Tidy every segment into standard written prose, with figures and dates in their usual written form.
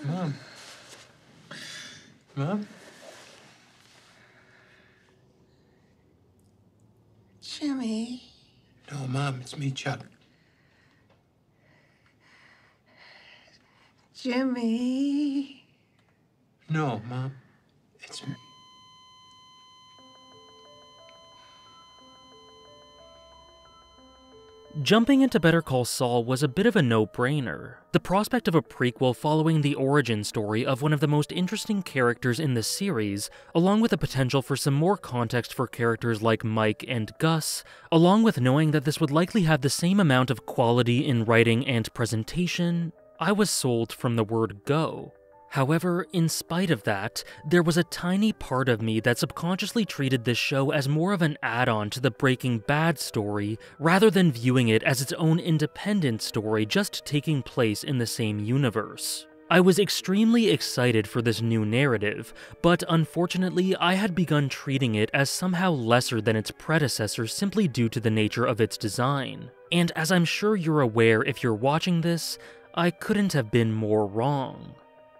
Mom. Mom? Jimmy. No, Mom, it's me, Chuck. Jimmy. No, Mom, it's me. Jumping into Better Call Saul was a bit of a no-brainer. The prospect of a prequel following the origin story of one of the most interesting characters in the series, along with the potential for some more context for characters like Mike and Gus, along with knowing that this would likely have the same amount of quality in writing and presentation, I was sold from the word go. However, in spite of that, there was a tiny part of me that subconsciously treated this show as more of an add-on to the Breaking Bad story, rather than viewing it as its own independent story just taking place in the same universe. I was extremely excited for this new narrative, but unfortunately I had begun treating it as somehow lesser than its predecessor simply due to the nature of its design. And as I'm sure you're aware if you're watching this, I couldn't have been more wrong.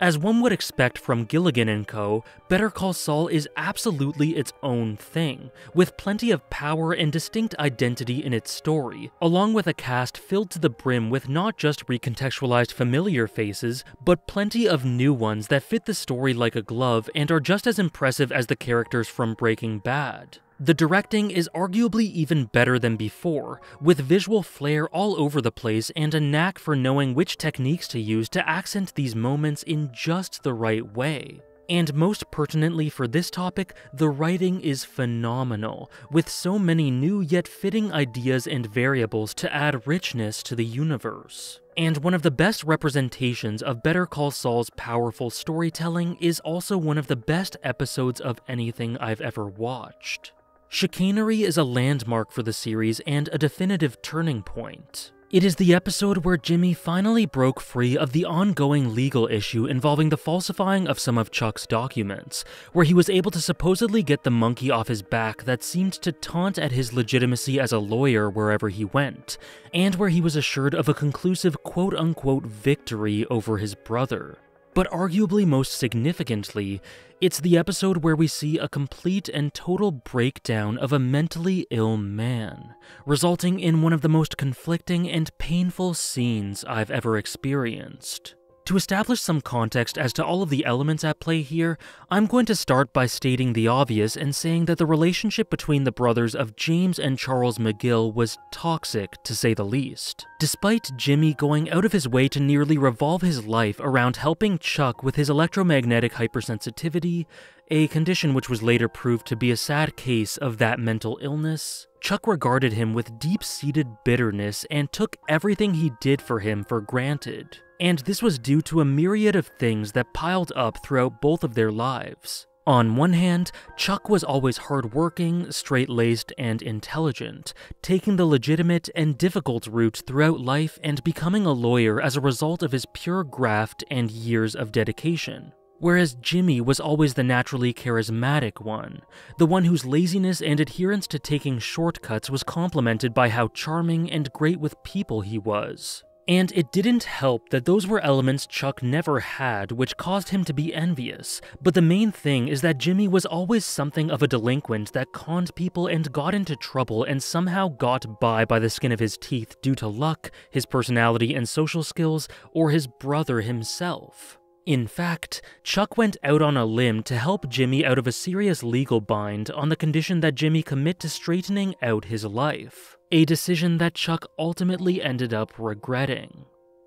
As one would expect from Gilligan & Co., Better Call Saul is absolutely its own thing, with plenty of power and distinct identity in its story, along with a cast filled to the brim with not just recontextualized familiar faces, but plenty of new ones that fit the story like a glove and are just as impressive as the characters from Breaking Bad. The directing is arguably even better than before, with visual flair all over the place and a knack for knowing which techniques to use to accent these moments in just the right way. And most pertinently for this topic, the writing is phenomenal, with so many new yet fitting ideas and variables to add richness to the universe. And one of the best representations of Better Call Saul's powerful storytelling is also one of the best episodes of anything I've ever watched. Chicanery is a landmark for the series and a definitive turning point. It is the episode where Jimmy finally broke free of the ongoing legal issue involving the falsifying of some of Chuck's documents, where he was able to supposedly get the monkey off his back that seemed to taunt at his legitimacy as a lawyer wherever he went, and where he was assured of a conclusive quote-unquote victory over his brother. But arguably most significantly, it's the episode where we see a complete and total breakdown of a mentally ill man, resulting in one of the most conflicting and painful scenes I've ever experienced. To establish some context as to all of the elements at play here, I'm going to start by stating the obvious and saying that the relationship between the brothers of James and Charles McGill was toxic, to say the least. Despite Jimmy going out of his way to nearly revolve his life around helping Chuck with his electromagnetic hypersensitivity, a condition which was later proved to be a sad case of that mental illness, Chuck regarded him with deep-seated bitterness and took everything he did for him for granted. And this was due to a myriad of things that piled up throughout both of their lives. On one hand, Chuck was always hardworking, straight-laced, and intelligent, taking the legitimate and difficult route throughout life and becoming a lawyer as a result of his pure graft and years of dedication. Whereas Jimmy was always the naturally charismatic one, the one whose laziness and adherence to taking shortcuts was complemented by how charming and great with people he was. And it didn't help that those were elements Chuck never had, which caused him to be envious, but the main thing is that Jimmy was always something of a delinquent that conned people and got into trouble and somehow got by the skin of his teeth due to luck, his personality and social skills, or his brother himself. In fact, Chuck went out on a limb to help Jimmy out of a serious legal bind on the condition that Jimmy commit to straightening out his life, a decision that Chuck ultimately ended up regretting.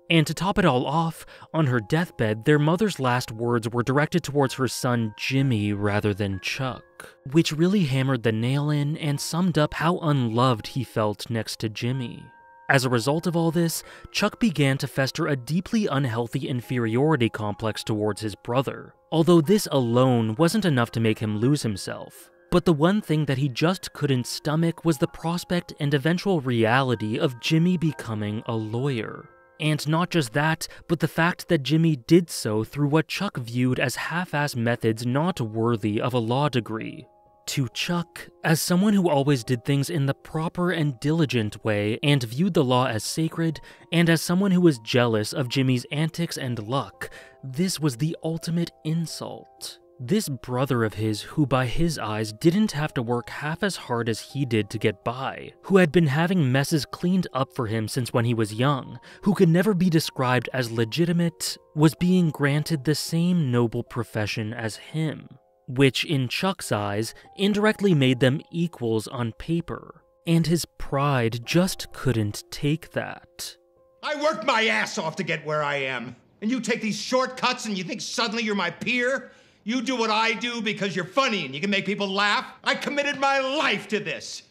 And to top it all off, on her deathbed, their mother's last words were directed towards her son Jimmy rather than Chuck, which really hammered the nail in and summed up how unloved he felt next to Jimmy. As a result of all this, Chuck began to fester a deeply unhealthy inferiority complex towards his brother, although this alone wasn't enough to make him lose himself. But the one thing that he just couldn't stomach was the prospect and eventual reality of Jimmy becoming a lawyer. And not just that, but the fact that Jimmy did so through what Chuck viewed as half-ass methods not worthy of a law degree. To Chuck, as someone who always did things in the proper and diligent way and viewed the law as sacred, and as someone who was jealous of Jimmy's antics and luck, this was the ultimate insult. This brother of his, who by his eyes didn't have to work half as hard as he did to get by, who had been having messes cleaned up for him since when he was young, who could never be described as legitimate, was being granted the same noble profession as him, which in Chuck's eyes indirectly made them equals on paper, and his pride just couldn't take that. I worked my ass off to get where I am, and you take these shortcuts and you think suddenly you're my peer? You do what I do because you're funny and you can make people laugh? I committed my life to this.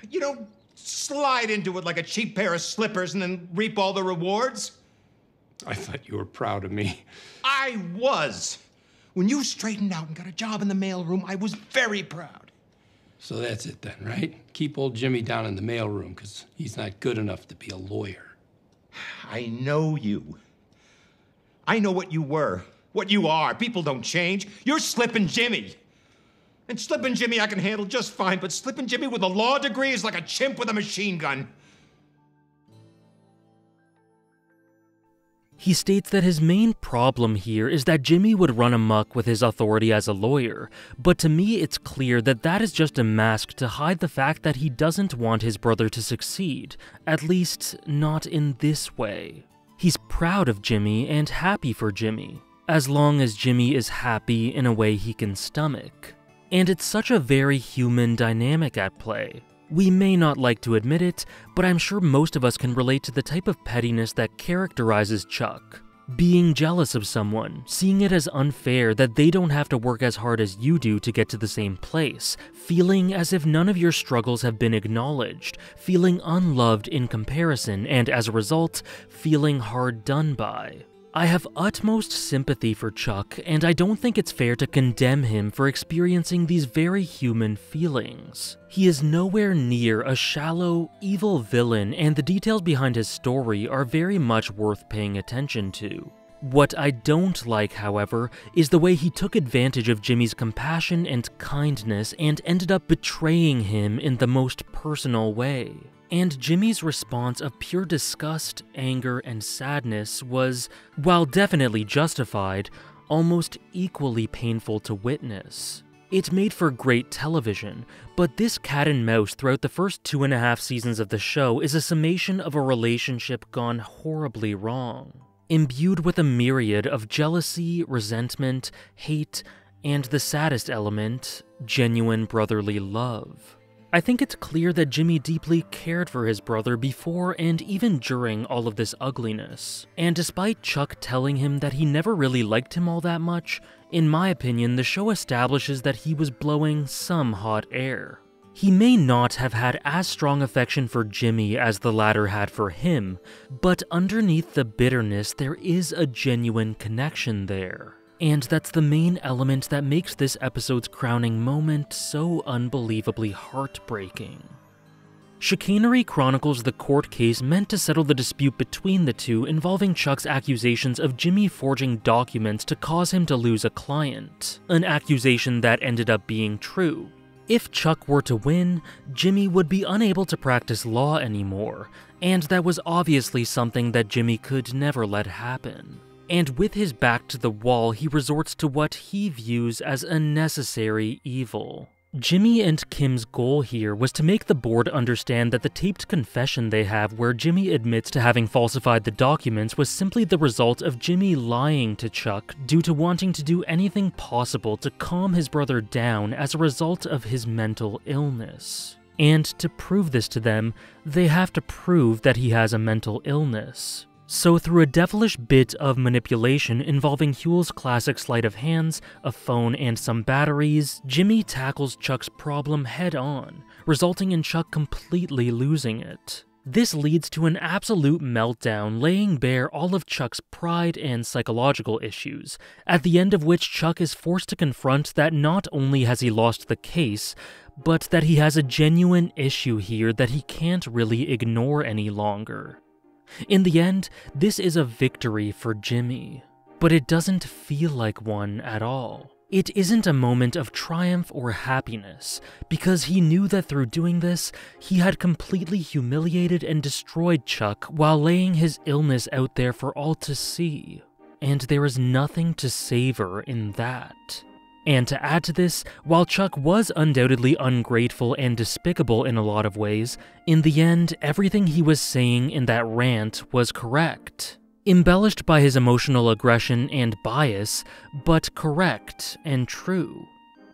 You don't slide into it like a cheap pair of slippers and then reap all the rewards. I thought you were proud of me. I was. When you straightened out and got a job in the mailroom, I was very proud. So that's it then, right? Keep old Jimmy down in the mailroom because he's not good enough to be a lawyer. I know you. I know what you were, what you are. People don't change. You're Slippin' Jimmy. And Slippin' Jimmy I can handle just fine, but Slippin' Jimmy with a law degree is like a chimp with a machine gun. He states that his main problem here is that Jimmy would run amok with his authority as a lawyer, but to me it's clear that that is just a mask to hide the fact that he doesn't want his brother to succeed, at least not in this way. He's proud of Jimmy and happy for Jimmy, as long as Jimmy is happy in a way he can stomach. And it's such a very human dynamic at play. We may not like to admit it, but I'm sure most of us can relate to the type of pettiness that characterizes Chuck. Being jealous of someone, seeing it as unfair that they don't have to work as hard as you do to get to the same place, feeling as if none of your struggles have been acknowledged, feeling unloved in comparison, and as a result, feeling hard done by. I have utmost sympathy for Chuck, and I don't think it's fair to condemn him for experiencing these very human feelings. He is nowhere near a shallow, evil villain, and the details behind his story are very much worth paying attention to. What I don't like, however, is the way he took advantage of Jimmy's compassion and kindness and ended up betraying him in the most personal way. And Jimmy's response of pure disgust, anger, and sadness was, while definitely justified, almost equally painful to witness. It made for great television, but this cat and mouse throughout the first 2.5 seasons of the show is a summation of a relationship gone horribly wrong, imbued with a myriad of jealousy, resentment, hate, and the saddest element, genuine brotherly love. I think it's clear that Jimmy deeply cared for his brother before and even during all of this ugliness. And despite Chuck telling him that he never really liked him all that much, in my opinion, the show establishes that he was blowing some hot air. He may not have had as strong affection for Jimmy as the latter had for him, but underneath the bitterness there is a genuine connection there. And that's the main element that makes this episode's crowning moment so unbelievably heartbreaking. Chicanery chronicles the court case meant to settle the dispute between the two involving Chuck's accusations of Jimmy forging documents to cause him to lose a client, an accusation that ended up being true. If Chuck were to win, Jimmy would be unable to practice law anymore, and that was obviously something that Jimmy could never let happen. And with his back to the wall, he resorts to what he views as a necessary evil. Jimmy and Kim's goal here was to make the board understand that the taped confession they have where Jimmy admits to having falsified the documents was simply the result of Jimmy lying to Chuck due to wanting to do anything possible to calm his brother down as a result of his mental illness. And to prove this to them, they have to prove that he has a mental illness. So through a devilish bit of manipulation involving Huel's classic sleight of hands, a phone, and some batteries, Jimmy tackles Chuck's problem head-on, resulting in Chuck completely losing it. This leads to an absolute meltdown, laying bare all of Chuck's pride and psychological issues, at the end of which Chuck is forced to confront that not only has he lost the case, but that he has a genuine issue here that he can't really ignore any longer. In the end, this is a victory for Jimmy, but it doesn't feel like one at all. It isn't a moment of triumph or happiness, because he knew that through doing this, he had completely humiliated and destroyed Chuck while laying his illness out there for all to see. And there is nothing to savor in that. And to add to this, while Chuck was undoubtedly ungrateful and despicable in a lot of ways, in the end, everything he was saying in that rant was correct. Embellished by his emotional aggression and bias, but correct and true.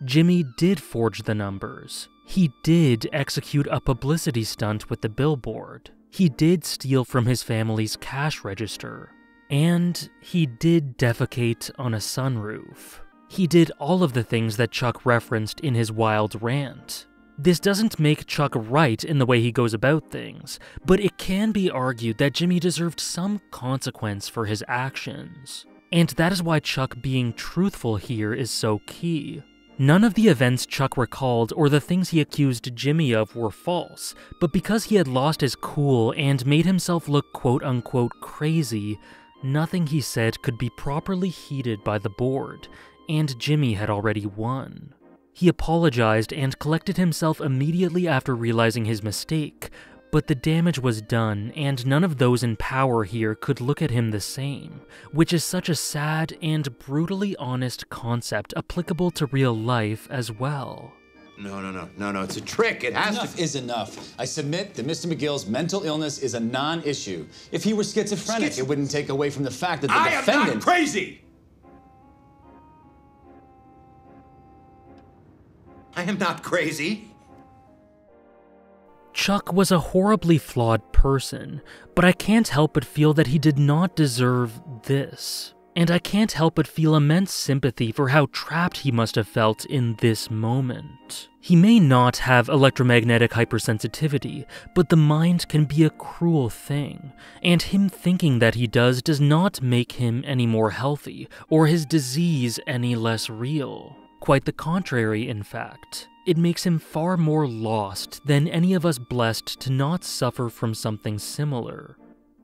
Jimmy did forge the numbers. He did execute a publicity stunt with the billboard. He did steal from his family's cash register. And he did defecate on a sunroof. He did all of the things that Chuck referenced in his wild rant. This doesn't make Chuck right in the way he goes about things, but it can be argued that Jimmy deserved some consequence for his actions. And that is why Chuck being truthful here is so key. None of the events Chuck recalled or the things he accused Jimmy of were false, but because he had lost his cool and made himself look quote-unquote crazy, nothing he said could be properly heeded by the board, and Jimmy had already won. He apologized and collected himself immediately after realizing his mistake, but the damage was done, and none of those in power here could look at him the same, which is such a sad and brutally honest concept applicable to real life as well. No, it's a trick. It has Enough is enough. I submit that Mr. McGill's mental illness is a non-issue. If he were schizophrenic, it wouldn't take away from the fact that the defendant... I am not crazy! I am not crazy. Chuck was a horribly flawed person, but I can't help but feel that he did not deserve this. And I can't help but feel immense sympathy for how trapped he must have felt in this moment. He may not have electromagnetic hypersensitivity, but the mind can be a cruel thing, and him thinking that he does not make him any more healthy, or his disease any less real. Quite the contrary, in fact. It makes him far more lost than any of us blessed to not suffer from something similar.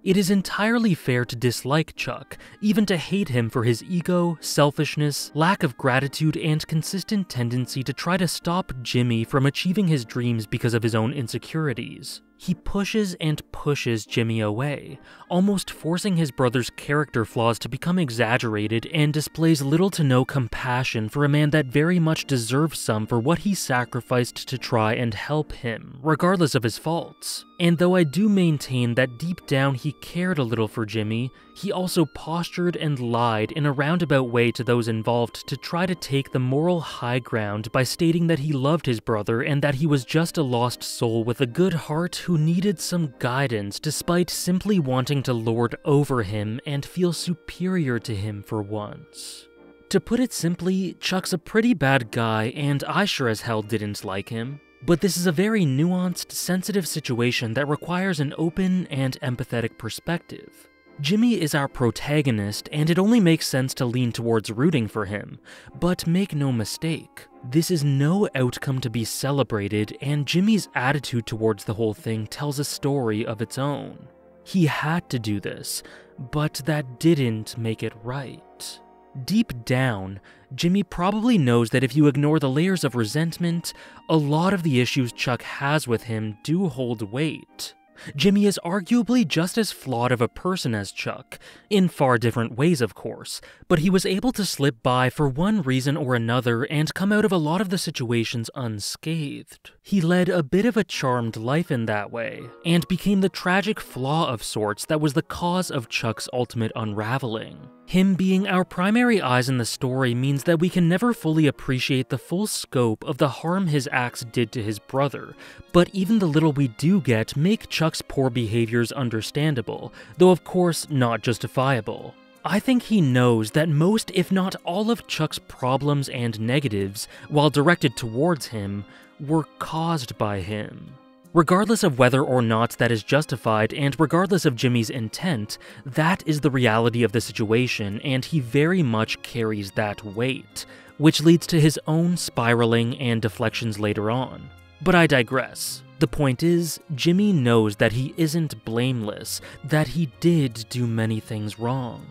It is entirely fair to dislike Chuck, even to hate him for his ego, selfishness, lack of gratitude, and consistent tendency to try to stop Jimmy from achieving his dreams because of his own insecurities. He pushes and pushes Jimmy away, almost forcing his brother's character flaws to become exaggerated, and displays little to no compassion for a man that very much deserves some for what he sacrificed to try and help him, regardless of his faults. And though I do maintain that deep down he cared a little for Jimmy, he also postured and lied in a roundabout way to those involved to try to take the moral high ground by stating that he loved his brother and that he was just a lost soul with a good heart who needed some guidance despite simply wanting to lord over him and feel superior to him for once. To put it simply, Chuck's a pretty bad guy and I sure as hell didn't like him. But this is a very nuanced, sensitive situation that requires an open and empathetic perspective. Jimmy is our protagonist, and it only makes sense to lean towards rooting for him. But make no mistake, this is no outcome to be celebrated, and Jimmy's attitude towards the whole thing tells a story of its own. He had to do this, but that didn't make it right. Deep down, Jimmy probably knows that if you ignore the layers of resentment, a lot of the issues Chuck has with him do hold weight. Jimmy is arguably just as flawed of a person as Chuck, in far different ways of course, but he was able to slip by for one reason or another and come out of a lot of the situations unscathed. He led a bit of a charmed life in that way, and became the tragic flaw of sorts that was the cause of Chuck's ultimate unraveling. Him being our primary eyes in the story means that we can never fully appreciate the full scope of the harm his acts did to his brother, but even the little we do get make Chuck's poor behaviors understandable, though of course not justifiable. I think he knows that most, if not all of Chuck's problems and negatives, while directed towards him, were caused by him. Regardless of whether or not that is justified, and regardless of Jimmy's intent, that is the reality of the situation, and he very much carries that weight, which leads to his own spiraling and deflections later on. But I digress. The point is, Jimmy knows that he isn't blameless, that he did do many things wrong,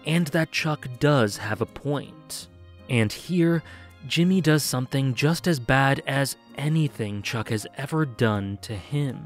and that Chuck does have a point. And here, Jimmy does something just as bad as anything Chuck has ever done to him.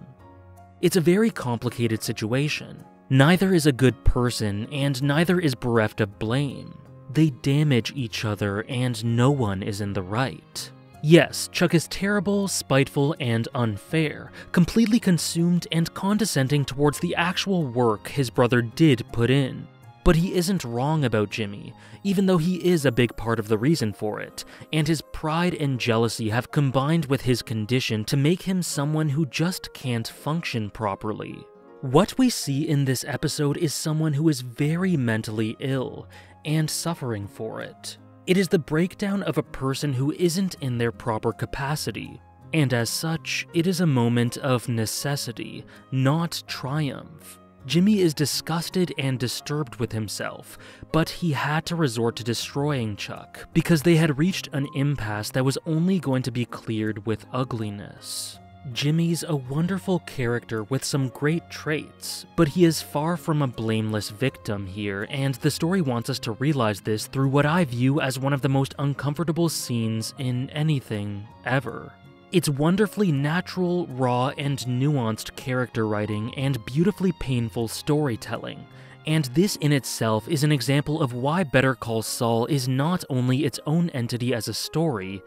It's a very complicated situation. Neither is a good person, and neither is bereft of blame. They damage each other, and no one is in the right. Yes, Chuck is terrible, spiteful, and unfair, completely consumed and condescending towards the actual work his brother did put in. But he isn't wrong about Jimmy, even though he is a big part of the reason for it, and his pride and jealousy have combined with his condition to make him someone who just can't function properly. What we see in this episode is someone who is very mentally ill, and suffering for it. It is the breakdown of a person who isn't in their proper capacity, and as such, it is a moment of necessity, not triumph. Jimmy is disgusted and disturbed with himself, but he had to resort to destroying Chuck because they had reached an impasse that was only going to be cleared with ugliness. Jimmy's a wonderful character with some great traits, but he is far from a blameless victim here, and the story wants us to realize this through what I view as one of the most uncomfortable scenes in anything ever. It's wonderfully natural, raw, and nuanced character writing and beautifully painful storytelling, and this in itself is an example of why Better Call Saul is not only its own entity as a story,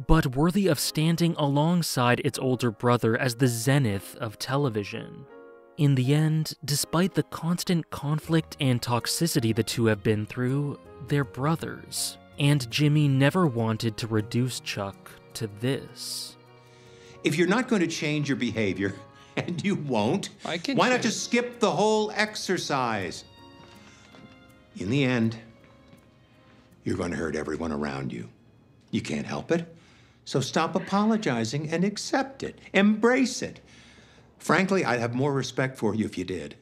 but worthy of standing alongside its older brother as the zenith of television. In the end, despite the constant conflict and toxicity the two have been through, they're brothers, and Jimmy never wanted to reduce Chuck to this. If you're not going to change your behavior, and you won't, I can why not change. just skip the whole exercise? In the end, you're going to hurt everyone around you. You can't help it. So stop apologizing and accept it. Embrace it. Frankly, I'd have more respect for you if you did.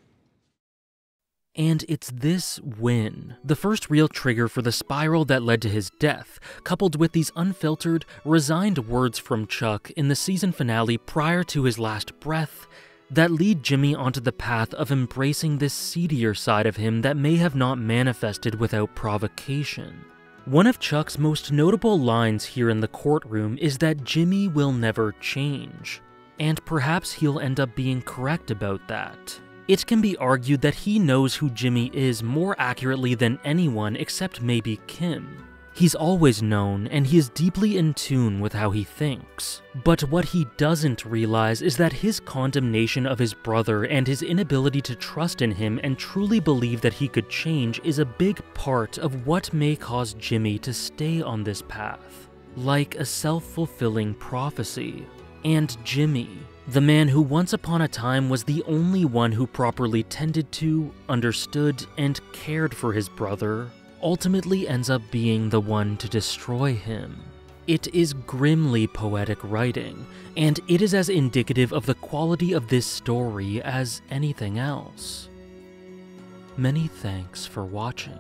And it's this win, the first real trigger for the spiral that led to his death, coupled with these unfiltered, resigned words from Chuck in the season finale prior to his last breath, that lead Jimmy onto the path of embracing this seedier side of him that may have not manifested without provocation. One of Chuck's most notable lines here in the courtroom is that Jimmy will never change, and perhaps he'll end up being correct about that. It can be argued that he knows who Jimmy is more accurately than anyone except maybe Kim. He's always known, and he is deeply in tune with how he thinks. But what he doesn't realize is that his condemnation of his brother and his inability to trust in him and truly believe that he could change is a big part of what may cause Jimmy to stay on this path, like a self-fulfilling prophecy. And Jimmy, the man who once upon a time was the only one who properly tended to, understood, and cared for his brother, ultimately ends up being the one to destroy him. It is grimly poetic writing, and it is as indicative of the quality of this story as anything else. Many thanks for watching.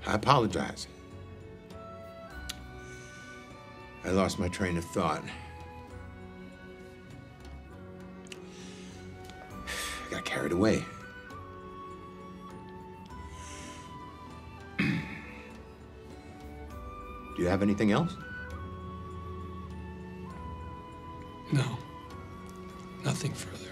I apologize. I lost my train of thought. I got carried away. Do you have anything else? No, nothing further.